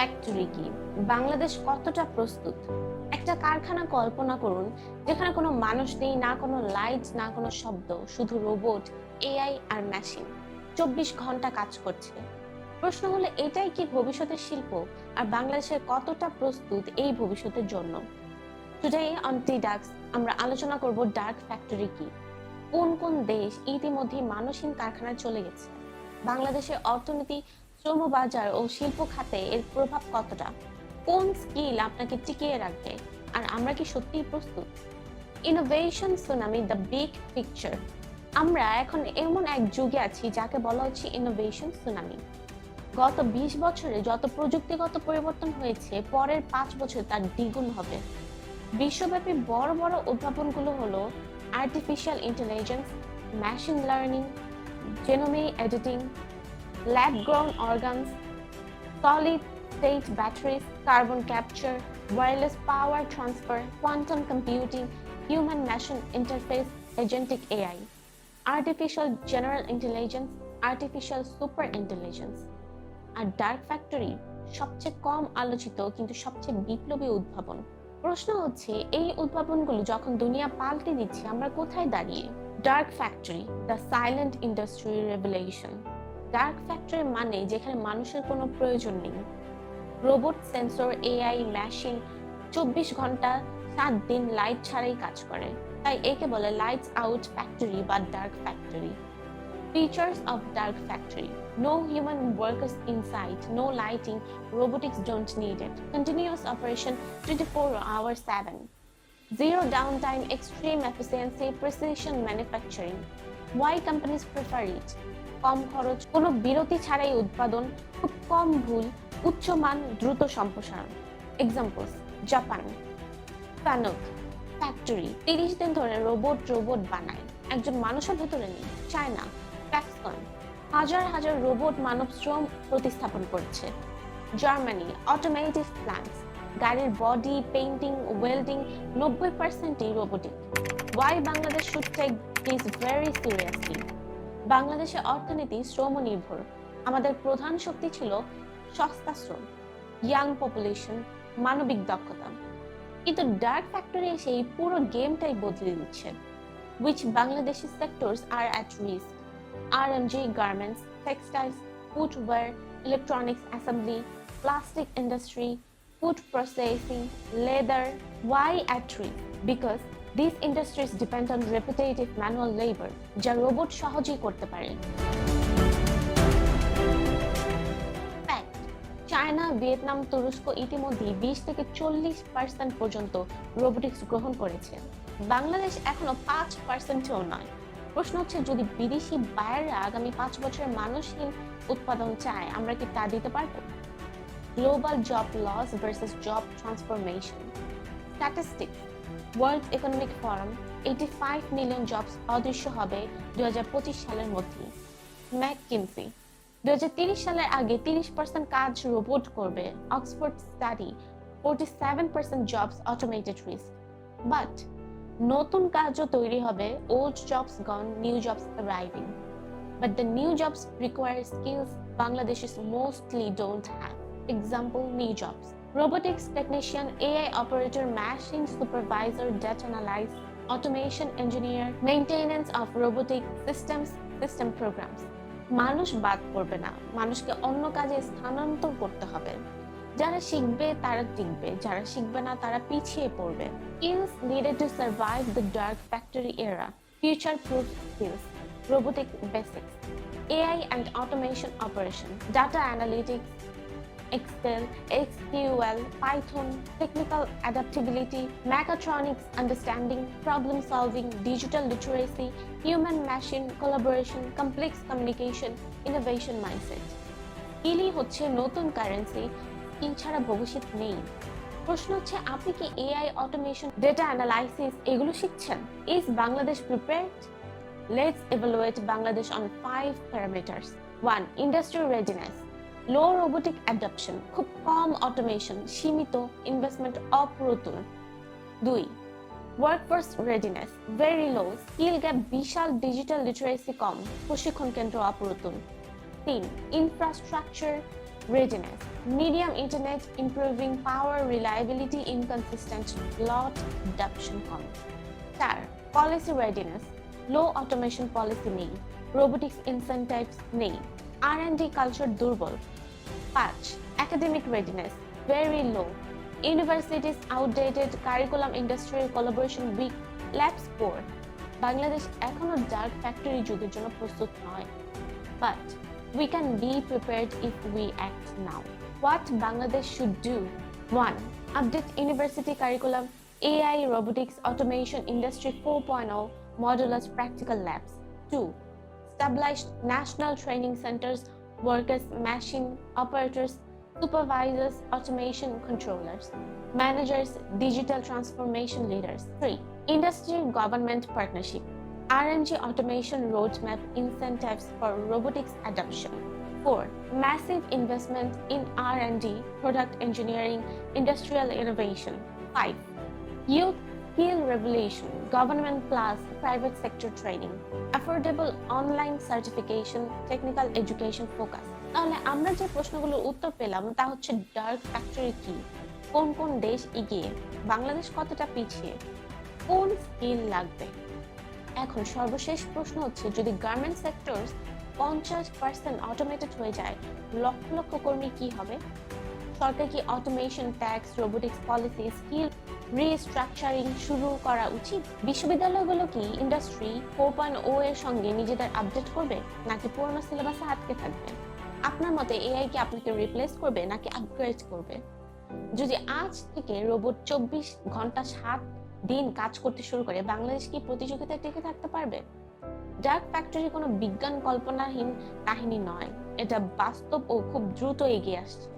Factory কি? বাংলাদেশ কতটা প্রস্তুত? একটা কারখানা কল্পনা করুন যেখানে কোনো মানুষ নেই, না কোনো লাইট, না কোনো শব্দ, শুধু রোবট, এআই আর মেশিন 24 ঘন্টা কাজ করছে। প্রশ্ন হলো, এটাই কি ভবিষ্যতের শিল্প? আর বাংলাদেশের কতটা প্রস্তুত এই ভবিষ্যতের জন্য? টুডে অন teduX আমরা আলোচনা করব ডার্ক ফ্যাক্টরি কি, কোন কোন দেশ ইতিমধ্যে মানুষহীন কারখানায় চলে গেছে, বাংলাদেশের অর্থনীতি, শ্রমবাজার ও শিল্প খাতে এর প্রভাব কতটা, কোন স্কিল আপনাকে টিকিয়ে রাখবে, আর আমরা কি সত্যিই প্রস্তুত? Innovation tsunami, the big picture. আমরা এখন এমন এক যুগে আছি যাকে বলা হচ্ছে ইনোভেশন সুনামি। গত 20 বছরে যত প্রযুক্তিগত পরিবর্তন হয়েছে, পরের 5 বছর তার দ্বিগুণ হবে। বিশ্বব্যাপী বড় বড় উদ্ভাবনগুলো হলো artificial intelligence, machine learning, genomic editing, lab grown organs, solid state batteries, carbon capture, wireless power transfer, quantum computing, human machine interface, agentic AI, artificial general intelligence, artificial super intelligence. আর ডার্ক ফ্যাক্টরি সবচেয়ে কম আলোচিত কিন্তু সবচেয়ে বিপ্লবী উদ্ভাবন। প্রশ্ন হচ্ছে, এই উদ্ভাবনগুলো যখন দুনিয়া পাল্টে দিচ্ছে, আমরা কোথায় দাঁড়িয়ে? Dark factory, the silent industry revolution. Dark factory মানে যেখানে মানুষের কোনো প্রয়োজন নেই। রোবট, সেন্সর, এআই, মেশিন 24 ঘন্টা 7 দিন লাইট ছাড়াই কাজ করে। তাই একে বলে লাইটস আউট ফ্যাক্টরি বা dark factory. Features of dark factory: no human workers inside, no lighting, robotics don't need it, continuous operation 24 hours 7, zero downtime, extreme efficiency, precision manufacturing. Why companies prefer it? কম খরচ, কোনো বিরতি ছাড়াই উৎপাদন, খুব কম ভুল, উচ্চ মান, দ্রুত সম্প্রসারণ। এক্সাম্পলস: জাপান ফানুক ফ্যাক্টরি 30 দিন ধরে রোবট বানায়, একজন মানুষের ভেতরে নেই। চায়না ট্যাক্সকন হাজার হাজার রোবট মানব শ্রম প্রতিস্থাপন করছে। জার্মানি অটোমেটিভ প্ল্যান্টস, গাড়ির বডি, পেইন্টিং, ওয়েল্ডিং 90%ই robotic. Why Bangladesh should take this very seriously? বাংলাদেশের অর্থনীতি শ্রম নির্ভর। আমাদের প্রধান শক্তি ছিল সস্তা শ্রম, ইয়াং পপুলেশন, মানবিক দক্ষতা। কিন্তু ডার্ক ফ্যাক্টরি এসে এই পুরো গেমটাই বদলে দিচ্ছে। Which Bangladeshi sectors are at risk? RMG garments, textiles, footwear, electronics assembly, plastic industry, food processing, leather. Why at risk? Because these industries depend on repetitive manual labor, যা robot সহজেই করতে পারে। Fact: China, Vietnam, তুরস্ক ইতিমধ্যে 20 থেকে 40% পর্যন্ত robotics গ্রহণ করেছে। বাংলাদেশ এখনো 5%ও নয়। প্রশ্ন হচ্ছে, যদি বিদেশি বায়াররা আগামী 5 বছরে মানুষহীন উৎপাদন চায়, আমরা কি তা দিতে পারবো? Global job loss versus job transformation. Statistics: world economic forum 85 million jobs অদৃশ্য হবে 2025 সালের মধ্যে। ম্যাককিনসি 2030 সালের আগে 30% কাজ রোবট করবে। Oxford study 47% jobs automated risk. But নতুন কাজও তৈরি হবে, old jobs gone, new jobs arriving. But the new jobs require skills Bangladeshis mostly don't have. Example: new jobs: robotics technician, AI operator, machine supervisor, data analyst, automation engineer, maintenance of robotic systems, system programs. মানুষ বাদ পড়বে না, মানুষকে অন্য কাজে স্থানান্তর করতে হবে। যারা শিখবে তারা টিকবে, যারা শিখবে না তারা পিছিয়ে পড়বে। Skills needed to survive the dark factory era: future proof skills, robotic basics, AI and automation operation, data analytics, Excel, SQL, Python, technical adaptability, mechatronics understanding, problem solving, digital literacy, human machine collaboration, complex communication, innovation mindset. স্কিলই হচ্ছে নতুন currency, skill ছাড়া ভবিষ্যৎ নেই। প্রশ্ন হচ্ছে, আপনি কি AI, automation, data analysis এগুলো শিখছেন? Is Bangladesh prepared? Let's evaluate Bangladesh on 5 parameters. 1. Industry readiness: low robotic adoption, খুব কম অটোমেশন, সীমিত ইনভেস্টমেন্ট, অপ্রতুল। 2. Workforce readiness: very low, skill gap বিশাল, ডিজিটাল লিটারেসি কম, প্রশিক্ষণ কেন্দ্র অপ্রতুল। 3. Infrastructure readiness, medium internet improving power reliability inconsistent lot adoption কম। 4 policy readiness, low automation policy নেই, robotics incentives নেই, R&D culture দুর্বল। 5 academic readiness, very low, universities outdated, curriculum industry collaboration weak, labs poor। Bangladesh এখনো dark factory যুগের জন্য প্রস্তুত নয়, but we can be prepared if we act now. What Bangladesh should do: 1 update university curriculum, AI, robotics, automation, industry 4.0, modular practical labs. 2 establish national training centers, workers, machine operators, supervisors, automation controllers, managers, digital transformation leaders. 3 industry government partnership, R&D automation roadmap, incentives for robotics adoption. 4 massive investment in R&D, product engineering, industrial innovation. 5 youth skill revolution, government plus private sector training, affordable online certification, technical education focus। তাহলে আমরা যে প্রশ্নগুলোর উত্তর পেলাম তা হচ্ছে dark factory কি, কোন কোন দেশ এগিয়ে, বাংলাদেশ কতটা পিছিয়ে, কোন স্কিল লাগবে। এখন সর্বশেষ প্রশ্ন হচ্ছে, যদি গার্মেন্ট সেক্টর 50% অটোমেটেড হয়ে যায়, লক্ষ লক্ষ কর্মী কি হবে? সরকার কি automation, tax, robotics policy, skill restructuring শুরু করা উচিত? বিশ্ববিদ্যালয়গুলো কি ইন্ডাস্ট্রি 4.0 এর সঙ্গে নিজেদের আপডেট করবে, নাকি পুরনো সিলেবাসে আটকে থাকবে? আপনার মতে এআই কি আপনাকে রিপ্লেস করবে নাকি আপগ্রেড করবে? যদি আজ থেকে রোবট 24 ঘন্টা 7 দিন কাজ করতে শুরু করে, বাংলাদেশ কি প্রতিযোগিতায় টিকে থাকতে পারবে? ডার্ক ফ্যাক্টরি কোনো বিজ্ঞান কল্পনাহীন কাহিনী নয়, এটা বাস্তব ও খুব দ্রুত এগিয়ে আসছে।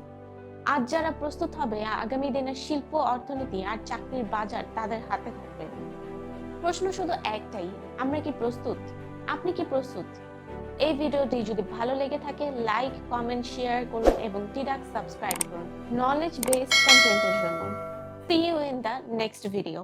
আজ যারা প্রস্তুত হবে, আগামী দিনের শিল্প, অর্থনীতি আর চাকরির বাজার তাদের হাতে থাকবে। প্রশ্ন শুধু একটাই, আমরা কি প্রস্তুত? আপনি কি প্রস্তুত? এই ভিডিওটি যদি ভালো লেগে থাকে, লাইক, কমেন্ট, শেয়ার করুন এবং teduX সাবস্ক্রাইব করুন নলেজ বেসড কন্টেন্টের জন্য। See you in the next video.